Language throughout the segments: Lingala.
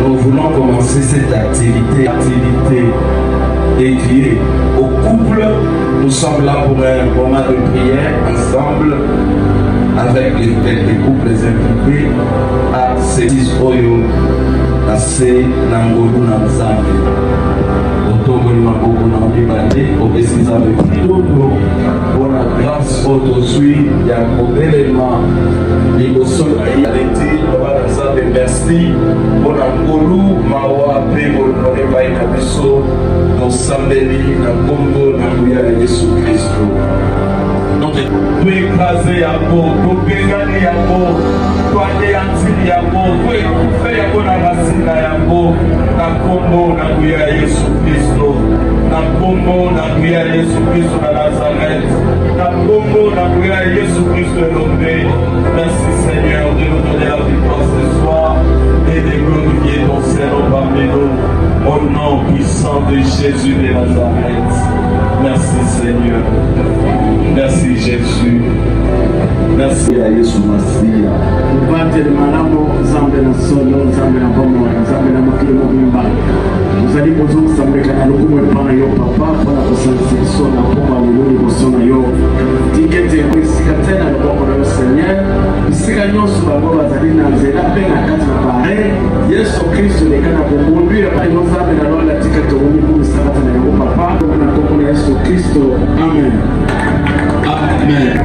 nous voulons commencer cette activité dédiée au couple. Nous sommes là pour un moment de prière ensemble avec les couples impliqués à ces oyo assez nangolu na nzambe otongoli maboko na mibale opesisa bepitoto mpona grâce oyo tozwi ya kobelema liboso na yaleti bana nzambe merci mpona ngolu mawa mpe molimo epai na biso tosambeli na nkombo na nguya ya yesu kristo toécrase yango topengani yango toanéantili yango toekufe yango na basina yango na nkombo na nguya ya yesu kristo na nkombo na nguya ya yesu kristo na Nazareth na nkombo na nguya ya yesu kristo elombe. Merci Seigneur de nous donner la victoire ce soir et de glorifier ton Seigneur parmi nous au nom puissant de Jésus de Nazareth. Merci Seigneur. Merci Jésus. Merci à Yesu Masia. Upate malamo zambe na solo zambe na bomo zambe na makilo mimba. Uzali bozo zambe kana lukumo pana yo papa pana kusansi sona pomba muluni bosona yo. Tikete kwisika tena na bomo na Seigneur. Bisika nyoso babo bazali na nzela pe na kati na bare. Yesu Kristo le kana kumwambia pale no zambe na lola tikete uni kumsabata na yo papa na kokona Yesu Kristo. Amen. Amen.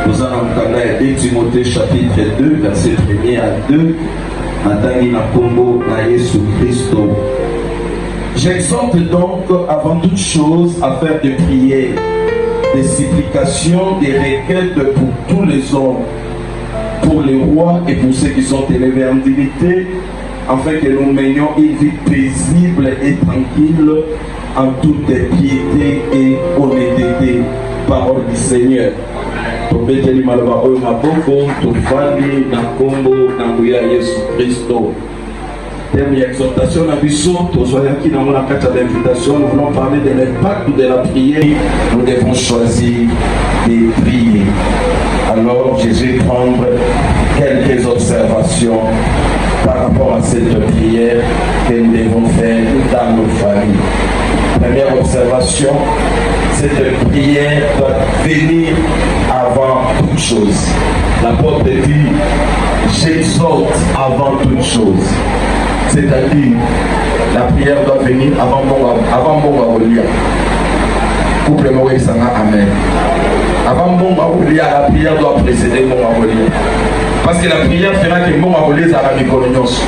Nous allons regarder 2 Timothée chapitre 2, verset 1 à 2. Matani na kombo na Yesu Christo. J'exhorte donc avant toute chose à faire des prières, des supplications, des requêtes pour tous les hommes, pour les rois et pour ceux qui sont élevés en dignité, afin que nous menions une vie paisible et tranquille en toute piété et honnêteté. Parole du Seigneur. Tobeteli maloba oyo maboko tofandi na kombo na nguya Yesu Kristo. Thème exhortation na biso tozoyaki na mona kati d'invitation. Nous voulons parler de l'impact de la prière. Nous devons choisir de prier. Alors je vais prendre quelques observations par rapport à cette prière que nous devons faire dans nos familles. Première observation, cette prière doit venir avant toute chose. L'apôtre dit, j'exhorte avant toute chose. C'est-à-dire, la prière doit venir avant mon Aolia. Couple Moïse Sanga, Amen. Avant mon Aolia, la prière doit précéder mon Aolia. Parce que la prière fera que mon Aolia sera méconnaissant.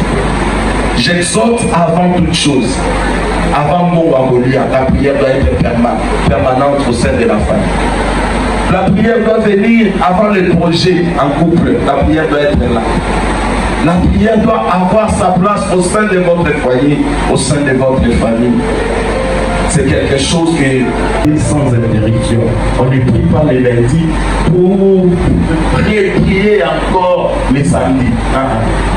J'exhorte avant toute chose. Avant mon Aolia, la prière doit être permanente au sein de la famille. La prière doit venir avant le projet en couple. La prière doit être là. La prière doit avoir sa place au sein de votre foyer, au sein de votre famille. C'est quelque chose qui est sans interruption. On ne prie pas les lundis pour prier encore les samedis.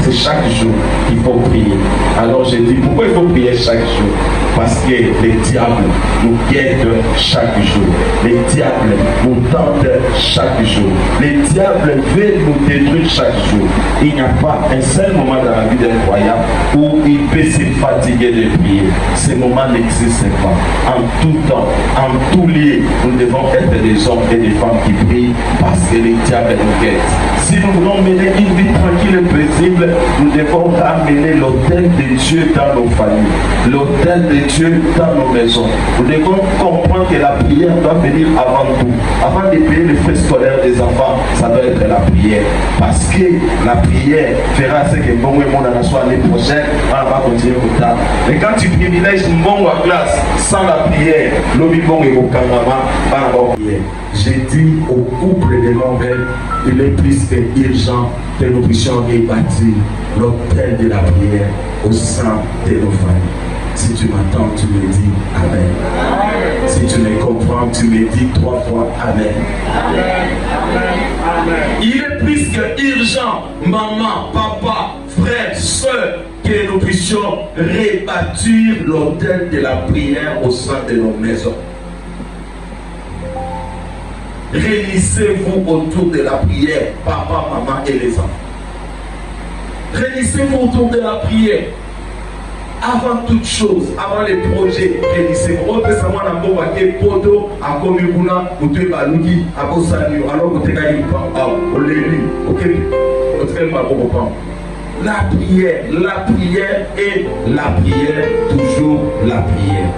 C'est chaque jour qu'il faut prier. Alors je dis, pourquoi il faut prier chaque jour? Parce que les diables nous guettent chaque jour. Les diables nous tentent chaque jour. Les diables veulent nous détruire chaque jour. Il n'y a pas un seul moment dans la vie d'un croyant où il peut se fatiguer de prier. Ce moment n'existe pas. En tout temps, en tout lieu, nous devons être des hommes et des femmes qui prient parce que les diables nous guettent. Si nous voulons mener une vie tranquille et paisible, nous devons ramener l'autel de Dieu dans nos familles, l'autel de Dieu dans nos maisons. Nous devons comprendre que la prière doit venir avant tout. Avant de payer les frais scolaires des enfants, ça doit être la prière. Parce que la prière fera ce que bon et mon soit l'année prochaine, on va continuer au temps. Mais quand tu privilèges une bonne classe sans la prière, l'obi bon et au kanama, pas la prière. J'ai dit au couple de l'envers, il est plus que urgent que nous puissions rebâtir l'autel de la prière au sein de nos familles. Si tu m'entends, tu me dis Amen. Si tu me comprends, tu me dis 3 fois Amen. Il est plus que urgent, maman, papa, frère, soeur, que nous puissions rebâtir l'autel de la prière au sein de nos maisons. Réunissez-vous autour de la prière, papa, maman et les enfants. Réunissez-vous autour de la prière. Avant toute chose, avant les projets, réunissez-vous. On peut savoir dans mon paquet, poto, à Komibuna, ou te balouki, à Bosanio, alors que tu as eu au l'élu, ok? La prière et la prière, toujours la prière.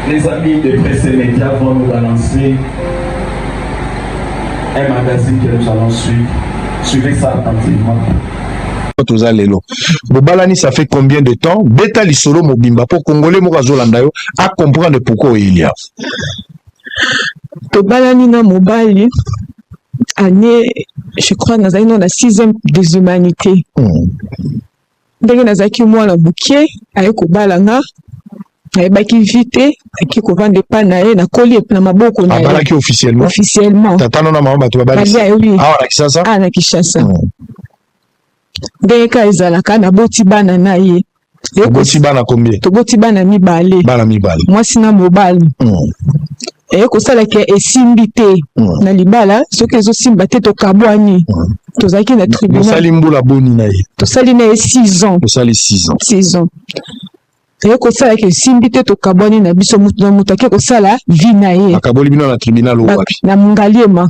Les amis de Presse et Médias vont nous balancer un magazine que nous allons suivre. Suivez ça attentivement. Bobalani, ça fait combien de temps? Beta Lisolo Mobimba pour Congolais Morazolandayo à comprendre pourquoi il y a. Bobalani na Mobali, année, je crois, dans la 6e des humanités. Ndenge nazaki mwana bukie, aye kobalanga, aye baki vite, aki kovande pa na ye na koli na maboko na ye. Abalaki officiellement. Officiellement. Tatano na mama to babali. Ah, na Kishasa. Ah, na Kishasa. Ndenge ezalaka na boti bana na ye. Boti bana combien? To boti bana mibale. Bana mibale. Mwasi na mobali. Et kosala ke esimbi te na libala soki ezosimba te tokabwani tozalaki na tribunal tosali mbula boni na ye tosali na ye 6 ans tosali 6 ans et kosala ke esimbi te tokabwani na biso mutu na mutu ake kosala vi na ye akaboli bino na tribunal wapi na Ngaliema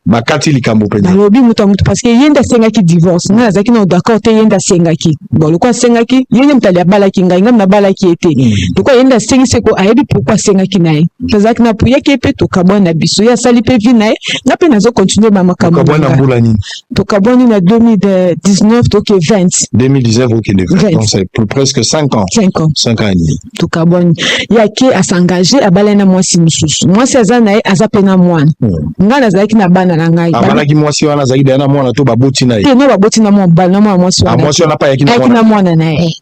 bakati likambo penza nalobi mutu a mutu parce que yenda asengaki divorce nga nazalaki na d'accord te yenda asengaki bon lokwa asengaki yende mutu ali abalaki ngai nga nabalaki ete lokwa yenda asengisi ko ayebi pourquoi asengaki na ye tozalaki na puyaki epe tokabwani na biso ye asali mpe vi na ye nga mpe nazo continue bamakambo tokabwani na 2019 toke 2019 ok donc c'est pour presque 5 ans 5 ans et demi. Tukaboni. Yake a s'engager à balena mwasi mususu. Mwasi azana ye azapena mwana. Ngana zaki na bana na ngai. Abalaki mwasi wana zaki na mwana to baboti na ye. Te no baboti na mwana bana na mwasi wana. Mwasi wana pa yaki na mwana na ye.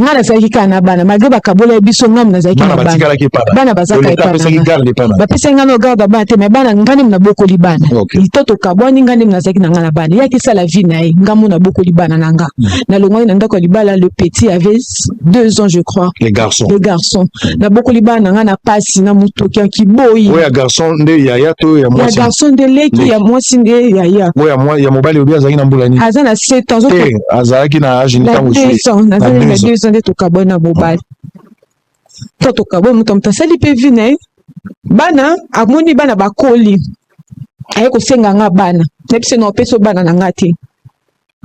Ngana zaki kana bana magre bakabola biso ngam na zaki na bana. Bana bazaka ipana. Bapesa ngano garde bana te me bana ngani mna boko libana. Itoto kaboni ngani mna zaki na ngana bana. Yaki sala vie na ye ngamu na boko libana nanga. Na longo na ndako libala le petit avait 2 ans je crois. Les garçons. Na boko libana ngana pasi na mutoki kiboyi. Ouais garçon nde yaya to ya mwasi. Ya garçon de leki ya mwasi nde yaya. Ouais ya mobali obi azaki na mbulani. Azana 7 ans. Azaki na âge ni tango shi. Na 2 ans de tokabona mobali. Tokabona mutomta sali pe vine. Bana amoni bana bakoli. Aye ko senga nga bana. Nepse no peso bana na ngati.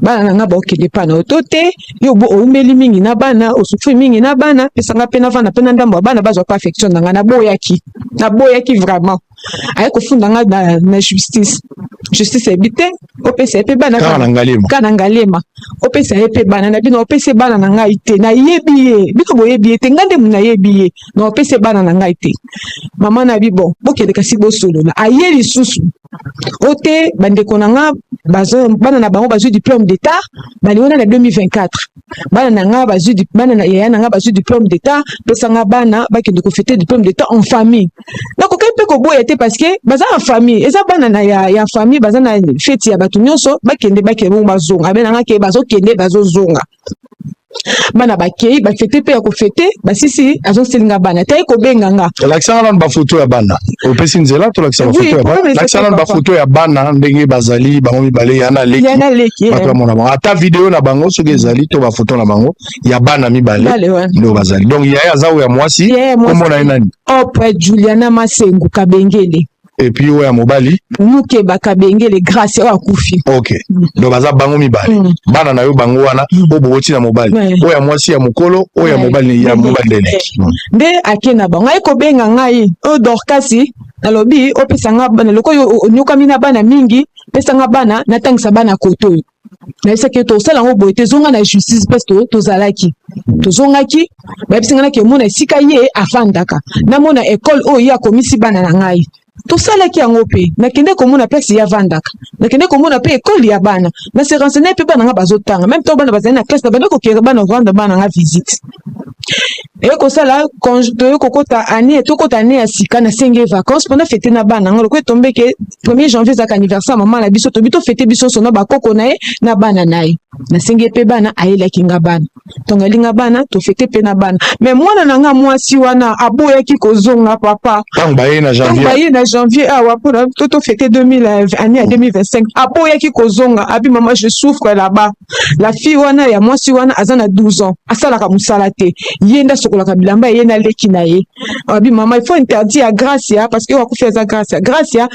Bana na nga ba okele pana otote yo bo oumeli mingi na bana osufi mingi na bana pesa nga pena vana pena ndambo bana bazwa pa affection nga na boyaki vraiment aye ko funda nga na justice ebite opesa epe bana kana ngalema opesa epe bana na bino opesa bana na nga ite na yebiye biko boyebiye te ngande muna yebiye na opesa bana na nga ite mama na bibo bokele kasi bo solo na aye lisusu ote bandeko na nga bana na bango bazwi diplôme d'état baliona na 2024 bana nanga bazwi bana na yaya nanga bazwi diplôme d'état pesanga bana bakende ko fêter diplôme d'état en famille donc okai pe ko boya te parce que baza en famille eza bana na ya famille baza na fête ya batu nyonso bakende bakende bazonga benanga ke bazokende bazozonga bana bakei ba fêter pe ya ko fêter basisi azoselinga bana tayi ko benganga l'accent ba photo ya bana opesi nzela to l'accent photo ya bana l'accent ba photo ya bana ndenge bazali bango mibale yana leki bato mona bango ata vidéo na bango soki ezali to ba photo na bango ya bana mibale ndo bazali donc yaya zawo ya mwasi komona nani Opre Juliana Masengu Kabengele et puis oya mobali nuke bakabengele grâce wa kufi OK donc baza bango mibale bana na yo bango wana oboti na mobali oya mwasi ya mukolo oya mobali ya mobali leleki nde akena bango ayiko benga ngai o Dorcasi nalobi opesanga bana loko onyokami na bana mingi pesanga bana natangisa bana koto na eseke to sala ngo boite zonga na justice parce que tozalaki tozongaki bayebisinga na ke mona esika ye afandaka na mona école oyo ya komisi bana na ngai tosalaki yango pe nakende komona place ya vandaka nakende komona pe école ya bana na se renseigner pe bana nga bazotanga même to bana bazali na classe na bana ko kera bana rendre bana nga visite et ko sala to kokota année to kota année ya sika na senge vacances pendant fêter na bana nga ko tomber ke 1er janvier za anniversaire maman la biso to bito fêter biso sono ba koko na ye na bana naye na senge pe bana ayela kinga bana tongalinga bana to fêter pe na bana mais mwana nanga mwasi wana aboyaki kozonga papa baye na janvier awa pour toto fêter 2025 aboyaki kozonga abi maman je souffre là-bas la fille wana ya mwasi wana azana 12 ans asalaka musala te yenda sokolaka bilamba yena leki na ye abi maman il faut interdire à Gracia parce que wakufi za Gracia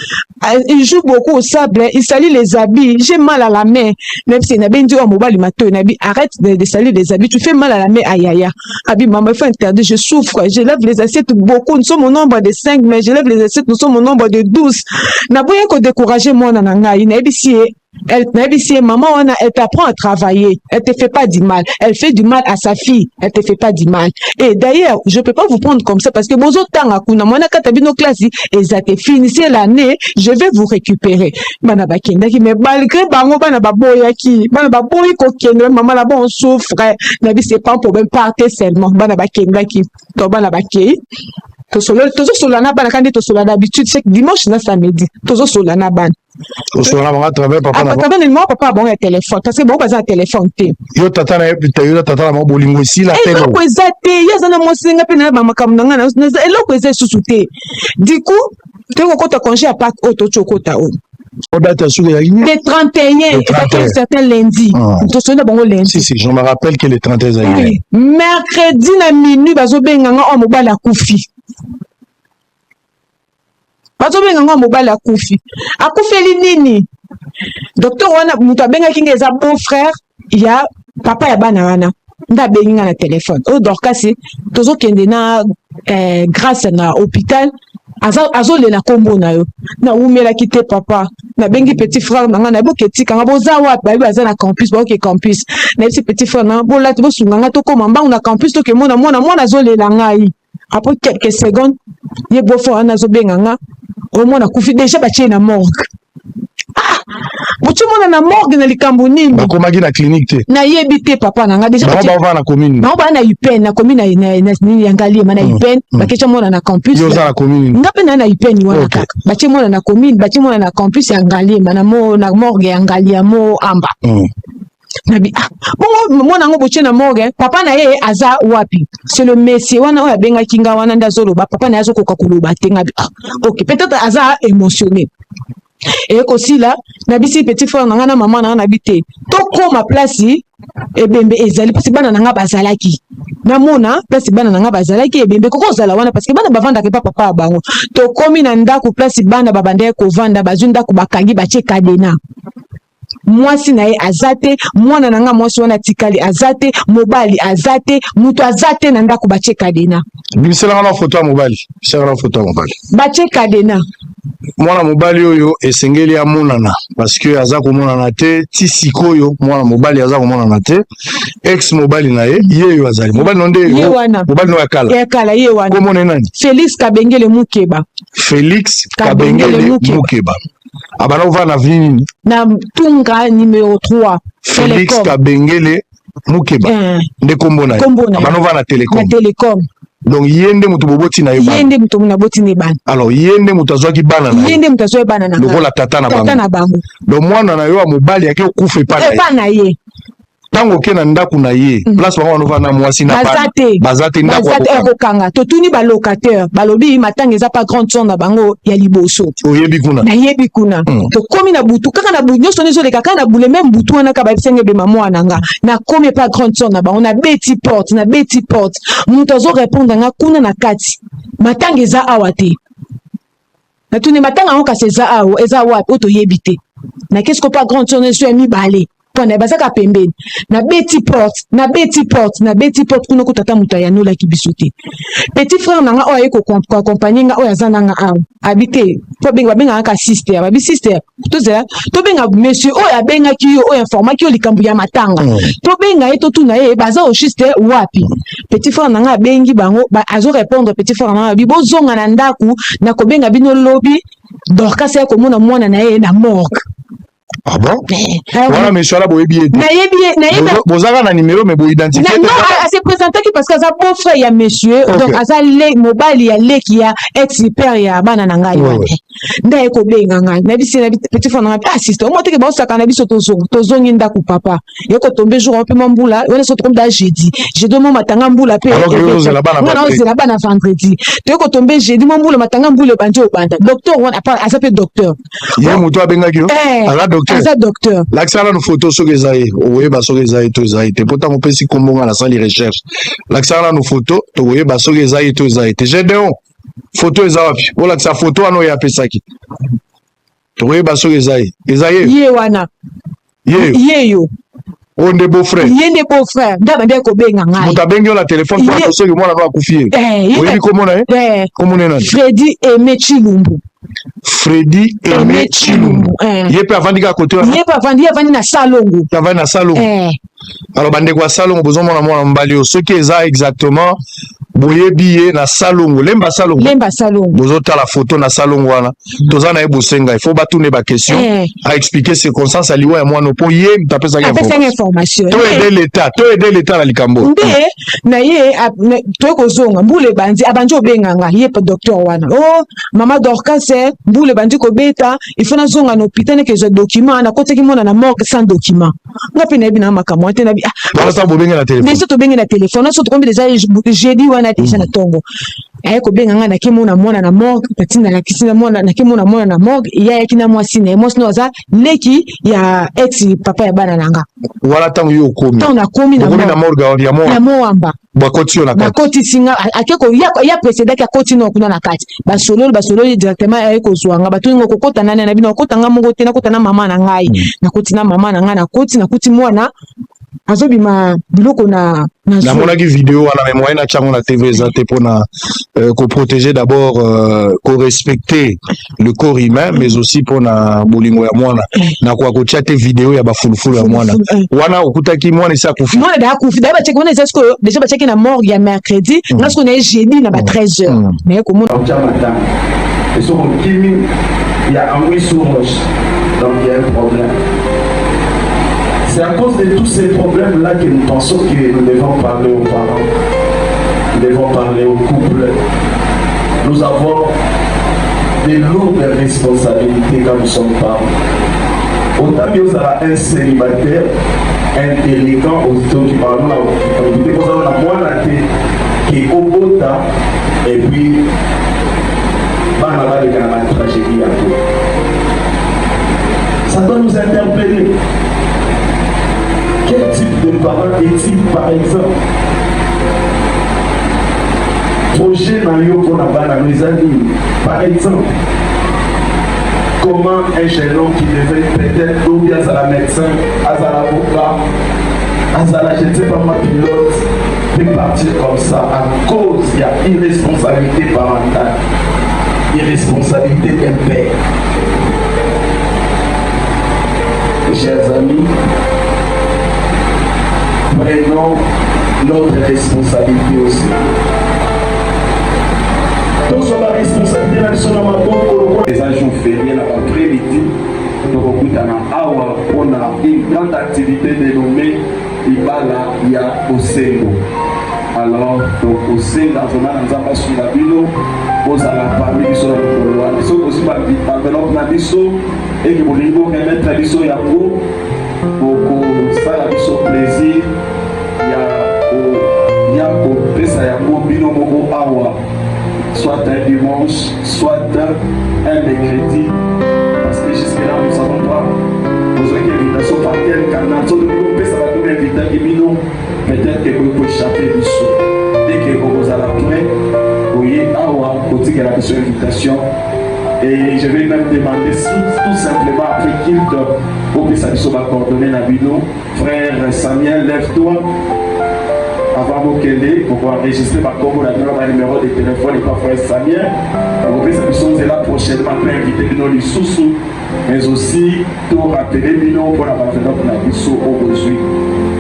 il joue beaucoup au sable il salit les habits j'ai mal à la main même si na bendi o mobali mato na bi arrête de salir les habits tu fais mal à la main ayaya abi maman il faut interdire je souffre je lève les assiettes beaucoup nous sommes au nombre de 5 mais je lève les assiettes nous sommes au nombre de 12 na boye ko décourager moi na ngai na bisi maman elle t'apprend à travailler elle te fait pas du mal elle fait du mal à sa fille elle te fait pas du mal et d'ailleurs je peux pas vous prendre comme ça parce que bozo tanga kuna mwana katabino classe ezate finissez l'année je vais vous récupérer bana bakendaki mais malgré bango bana baboyaki ko kende maman là bon souffre na bi c'est pas un problème partez seulement bana bakendaki to bana bakei tozo solana bana kandi to solana d'habitude c'est dimanche na samedi tozo solana bana solana à travers papa na papa ni moi papa bon ya téléphone parce que bon baza téléphone te yo tata na mo bolingo si la télé ko ezate yazana mo singa pe na ba makambo nga na eloko eza susu te du coup teko kota congé à Pâques auto chokota o date sur le 31 et certain lundi to sona bango lundi si je me rappelle que le 31 oui. Mercredi na minuit bazo benganga o mobala kufi bazobenga ngo mobali akufeli nini docteur wana mutu abengaki nge eza bon frère ya papa ya bana wana nda benginga na téléphone o Dorcasi tozokende na grâce na hôpital azolela kombo na yo na umelaki te papa na bengi petit frère nanga na boketika nga boza wapi bayi baza na campus boke campus na petit frère na bolati bosunganga tokoma mbangu na campus tokemona mwana azolela ngai après quelques secondes ye bofo wana azobenganga omona kufi déjà batie na morgue mutumona na morgue na likambo nini bakomaki na clinique te na yebi te papa nanga déjà ba na commune ba na UPN na commune na yangali na UPN bakecha mona na campus yo za na commune ngape na UPN wana kaka batie mona na commune batie mona na campus yangali na morgue yangali ya mo amba nabi bongo mwana ngo boche na morgue papa na ye aza wapi c'est le monsieur wana oya benga kinga wana ndazolo ba papa na yazo koka kuluba tenga OK peut-être aza émotionné et aussi là nabisi petit frère nanga na maman na habité to koma place ebembe ezali parce que bana nanga bazalaki na mona place bana nanga bazalaki ebembe koko zala wana parce que bana bavanda ke papa bango to komi na ndako place bana babande ko vanda bazunda ko bakangi bache kadena mwasi na ye azate mwana nanga mwasi wana tikali azate mobali azate mutu azate na ndako bache kadena bisela na photo ya mobali bache kadena mwana mobali oyo esengeli amonana parce que aza komonana te ti sikoyo mwana mobali aza komonana te ex mobali na ye yo azali mobali nonde mobali no yakala ye wana komone nani Félix Kabengele Mukeba abana ova na vini na Tunga numéro 3 Félix Kabengele Mukeba nde kombo na abana ova na Télécom donc yende mutu boboti na yeba yende mutu na boti ne ban alors yende mutu azwaki bana na yende mutu azwaki bana na lokola tata na bango donc mwana na yo mobali yake okufa epa na ye tango ke na ndako na ye place bango banova na mwasi na bazate ndako ekokanga totuni balocataire balobi matanga eza pas grande somme na bango ya liboso oyebi kuna nayebi kuna tokomi na butu kaka na butu nyonso ezoleka kaka na bule même butu wana kaka babisenge ebema mwana nga nakomi pas grande somme na bango na beti porte moto azorépondre nga kuna na kati matanga eza awa te natuni matanga yango kasi eza wapi oyo toyebi te na qu'est-ce que pas grande somme eso ya mibale pona bazaka pembeni na beti porte kuna kutata muta ya nola kibisote petit frère nanga oyo ayeko accompagner nga oyo azana nga awa habite to benga ka sister babi sister to benga monsieur oyo abengaki yo oyo informaki yo likambo ya matanga to benga ye to tuna ye baza au juste wapi petit frère nanga abengi bango azo répondre petit frère nanga bibo zonga na ndaku na ko benga bino lobi Dorcas ya komona mwana na ye na morgue. Ah bon? Voilà, monsieur là, boyebi ete. Bozaka na numéro mais bo identifier. Non, elle s'est présentée parce que ça beau frère ya monsieur, donc aza le mobile ya le qui a ex père ya bana na ngai wana. Ndaye ko benga ngai. Na bisi na petit fond na assistant. Moi teke ba osaka na biso tozongi ndaku papa. Yoko tomber jour un peu mbula, wana so tombe da jeudi. Jeudi mo matanga mbula pe. Alors que vous la bana. Non, c'est la bana vendredi. Yoko tomber jeudi mo mbula matanga mbula bandi o banda. Docteur wana a s'appelle docteur. Ye muto abenga ki yo? Ala docteur. Asa docteur. L'accent na photo so kezaye. Oye ba so kezaye to zaye. Te pourtant on peut si kombonga na sans les recherches. L'accent na photo to oye ba so kezaye to zaye. Te jedon. Photo ezawapi. Ola sa photo ano ya pesaki. To oye ba so kezaye. Ezaye. Ye wana. Ye yo. On est beau-frère. Il est beau-frère. D'abord, ko benga ngai. Muta bengi la téléphone pour ceux qui moi va kufie. Oui, comment on est? Comment on est? Freddy Aimé Chilumbu. Freddy Aimé Chilumbu. Il est pas vendu à côté. Il est pas vendu na Salongo. Ça va na Salongo. Alors bande kwa Salongo besoin mona mbalio ce qui est exactement boye billet na Salongo lemba Salongo. Lemba Salongo. Bozo ta la photo na Salongo wana. Toza na ebosenga il faut batune ba question à expliquer circonstances à liwa ya mwana po ye taper ça information. To aider l'état la likambo. Nde na ye to ko zonga mbule bandi abanjo benganga ye pa docteur wana. Oh mama Dorcas mbule bandi ko beta il faut na zonga na hôpital que je document na côté ki mona na morgue sans document. Ngapi na bina makamwa te na bi. Voilà ça bo benga na téléphone. Mais ça to benga na téléphone. So to kombi déjà jeudi wana déjà na tongo. Ko benga na kimona mwana na morgue patina la kisina mwana na kimona mwana na morgue ya kina mwasi na mwasi no za leki ya ex papa ya bana nanga. Voilà tango yo komi. Tango na komi na morgue ya mo. Na moamba. Ba koti na kati. Na koti singa akeko ya précédent ka koti no kuna na kati. Ba solo directement ko zwanga ba tungo kokota nana na bino kokota nga mongo te na kota na mama na ngai. Na koti na mama na ngai na koti mwana azobima biloko na monaki vidéo wana mais moyen na chango na TV ezate pona ko protéger d'abord ko respecter le corps humain mais aussi pona bolingo ya mwana na kwa ko chat vidéo ya bafulufulu ya mwana wana okutaki mwana isa kufi mwana da kufi da ba check mwana est-ce que déjà ba check na morgue ya mercredi ngasko na jeudi na ba 13h mais ko mona et sur kimi il y a un oui sur roche donc il y a un problème. C'est à cause de tous ces problèmes-là que nous pensons que nous devons parler aux parents, nous devons parler aux couples. Nous avons de lourdes responsabilités quand nous sommes parents. Autant que vous avez un célibataire intelligent, autant qui parle vous avez la moitié qui est au beau temps et puis on va aller dans la tragédie à tout. Ça doit nous interpeller. Quel type de parent est-il par exemple? Projet Mario Konabana, mes amis, par exemple, comment un jeune homme qui devait peut-être ou bien à la médecin, à l'avocat, à la je ne sais pas ma pilote, peut partir comme ça à cause il y a irresponsabilité parentale, irresponsabilité d'un père. Chers amis, prenons notre responsabilité aussi. Donc, sur la responsabilité, les agents fériés l'après-midi, activité dénommée Ibala ya Osengo. Alors, donc, Osenga, vraiment, nous avons su la bilo, aux à la famille, sur le couloir. Ils sont aussi par l'enveloppe la biso, et que vous voulez remettre la biso ya pour ça, la biso plaisir, il y a au pesa ya pour bino moko awa, soit un dimanche, soit un mercredi, parce que jusque-là, nous ne savons pas. Vous avez une invitation par quel canal, sur le niveau pesa va nous inviter à Bino. Peut-être que vous pouvez échapper du saut. Dès que vous allez après, vous voyez, vous dites qu'il y a une invitation. Et je vais même demander si tout simplement après qu'il vous pouvez s'amuser à coordonner la vidéo. Frère Samuel, lève-toi. Avant vos kélés, pour pouvoir enregistrer par contre le numéro de téléphone et pas frère Samuel. Vous pouvez s'amuser là prochainement pour inviter nos sous mais aussi pour rappeler Bino pour la enveloppe la biso au besoin.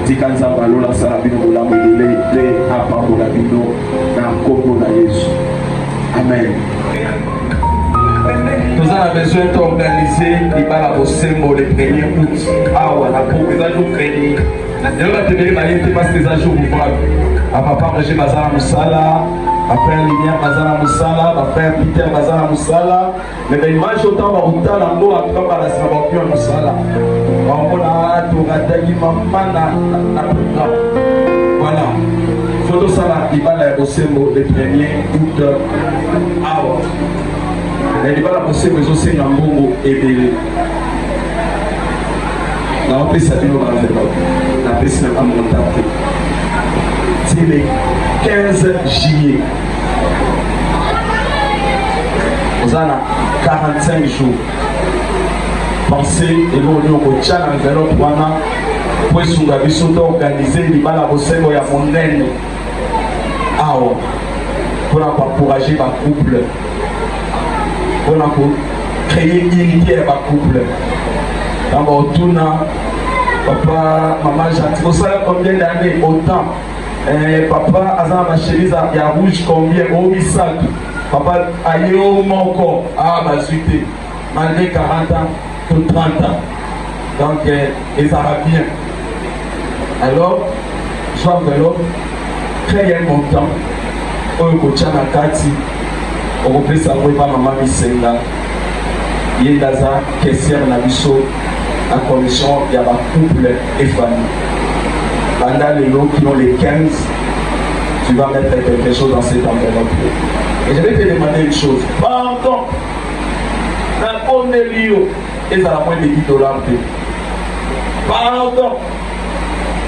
Tikanza balola sala bino bola modele te apabola bino na kombo na Yesu. Amen. Nous avons besoin d'organiser l'Ibala Bosembo le 1er août. Ah voilà, pour les jours crédits. Je vais te dire que parce que les jours ouvrables. À papa Roger Mazala Moussala, à frère Linière Mazala Moussala, à frère Peter Mazala Moussala. Mais les images autant va autant la mot à travers la Sabapion Moussala. On a tout raté maman na programme. Voilà. Photo Sala Ibala Bosembo le 1er août. Ah ouais. Les Ibala Bosembo ils ont signé un bongo et belé. Là on peut s'appeler au Baradelo. La personne a monté. C'est le 15 juillet. Nous avons 45 jours. Pensez et nous avons déjà l'enveloppe pour nous organiser l'Ibala Bosembo ya monene. Pour encourager ma couple. Pour créer une unité à ma couple. Dans tout papa, maman, j'ai ça combien d'années autant. Papa, Azan ma chemise à rouge combien au misal. Papa, aïe au manco. Ah, ma suite. Malgré 40 ans, tout 30 ans. Donc, et ça va bien. Alors, je vais créer un montant. Au Kochana Kati, au Pesa Weba Maman Misenga. Il y a des questions dans la commission de la couple et famille. Pendant les lots qui ont les 15, tu vas mettre quelque chose dans cette enveloppe. Et je vais te demander une chose. Pardon, dans le Cornelio, et ça a moins de 10 $. Pardon,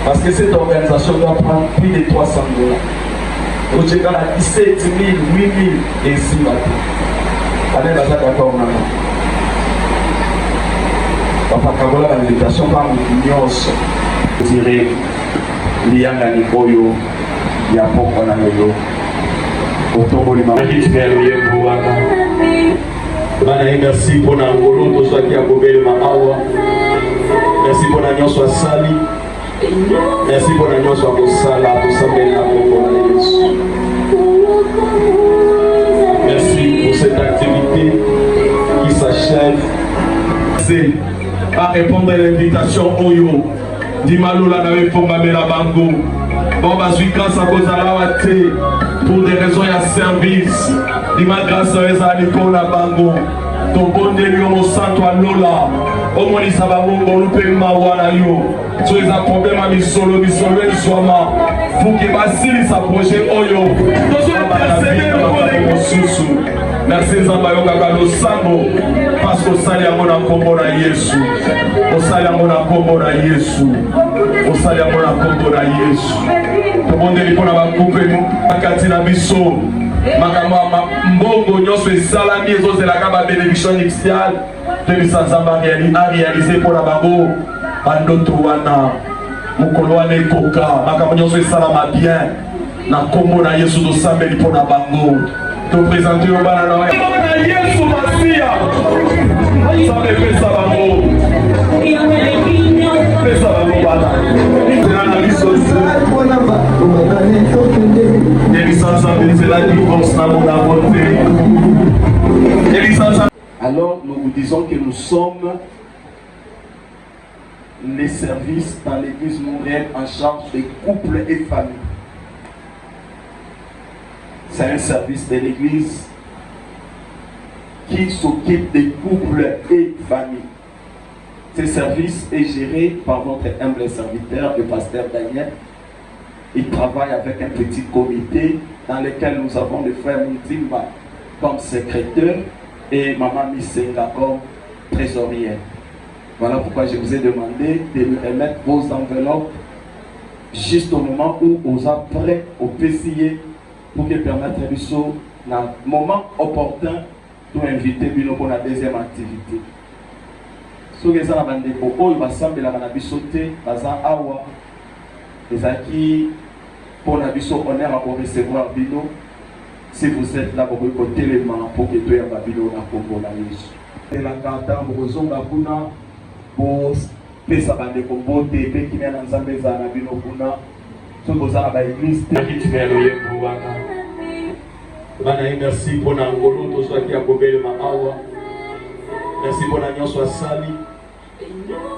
parce que cette organisation doit prendre plus de 300 $. Au Tchéka, 17 000, 8 000 et 6 000. Allez, là, d'accord, maman. Papa Kagola, l'invitation par l'union, je dirais, Lianga Nikoyo, Yapoko Nayoyo, Otoboli Mamaki Tmeloye Bouaka. Merci pour la ngolo, tout ça qui a gobé ma awa. Merci pour la nyonso à Sali. Merci pour la nyonso à Kosala, tout ça bien à Koko. Merci pour cette activité qui s'achève. C'est à répondre à l'invitation Oyo. Dimalola n'avait pas mamé la bango. Bon, bah, je suis grâce à cause à la Wate pour des raisons de service. Dima grâce à l'école la bango. Ton bon délire au centre à Lola. Au moins, il s'en va bon, le pays Mawana yo. Tu as un problème à Misolo, le soir. Faut que Basile s'approche Oyo. Nous sommes intercédés pour les sous. Merci Zambayo Kakalo Sambo. Parce que ça y a mon combo na Yesu. Au salaire mon combo na Yesu. Au salaire mon combo na Yesu. Tout le monde est pour la coupe nous. Akatina biso. Makama mbongo nyoso esalami ezozelaka babénédiction nuptiale de Bisanzamba a réalisé pour la bango bandoto wana mokolo wana ekoka makambo nyonso esalama bien na kombo na Yesu tosambeli pour la bango to présenter au bana na Yesu Masia ça me fait ça bango pesa bango bana na biso alors nous vous disons que nous sommes les services dans l'église Montréal en charge des couples et familles. C'est un service de l'église qui s'occupe des couples et familles. Ce service est géré par votre humble serviteur, le pasteur Daniel. Il travaille avec un petit comité dans lequel nous avons le frère Moutimba comme secrétaire et Maman Misenga comme trésorière. Voilà pourquoi je vous ai demandé de me remettre vos enveloppes juste au moment où vous êtes prêts au PCA pour que permettre à Bissot, dans le moment opportun, de inviter Bino pour la deuxième activité. Si vous avez un bandeko, il va sembler la bisoté, baza awa, les acquis pour la biso honneur à vous recevoir Bino. Si vous êtes là, vous pouvez côté les mains pour que tout y ait Bino na Congo la Yesu. Et la carte, vous zonga kuna pour pesa bandeko bote pe qui vient dans Zambeza na Bino kuna. Si vous avez ba église, qui tu mets le yembo wana. Merci pour la ngolo to soit qui a kobele ma awa. Merci pour la nyonso asali.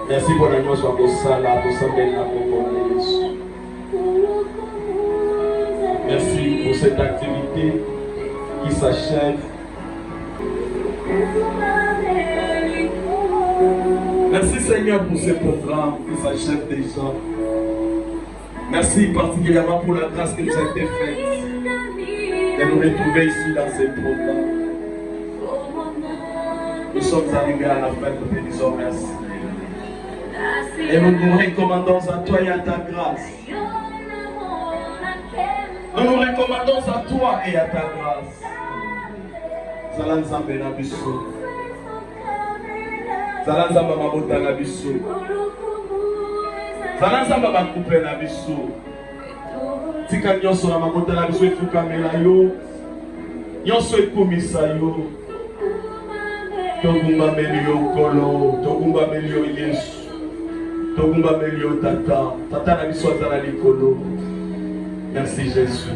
Merci pour la nyonso akosala to sambela na Congo na Yesu. Merci pour cette activité qui s'achève. Merci Seigneur pour ce programme qui s'achève déjà. Merci particulièrement pour la grâce qui nous a été faite de nous retrouver ici dans ce programme. Nous sommes arrivés à la fin, nous te disons merci. Et nous nous recommandons à toi et à ta grâce. Nous nous recommandons à toi et à ta grâce. Zalan Zambé na biso. Zalan Zamba mabota na biso. Zalan Zamba bakoupe na biso. Tika nyonso na mabota na biso efukamela yo. Nyonso ekumisa yo. Togumba meli yo kolo. Togumba meli yo Yesu. Togumba meli yo tata. Tata na biso azala likolo. Merci Jésus.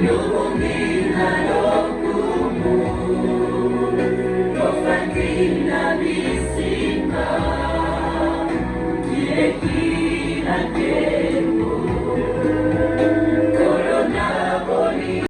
Eu combino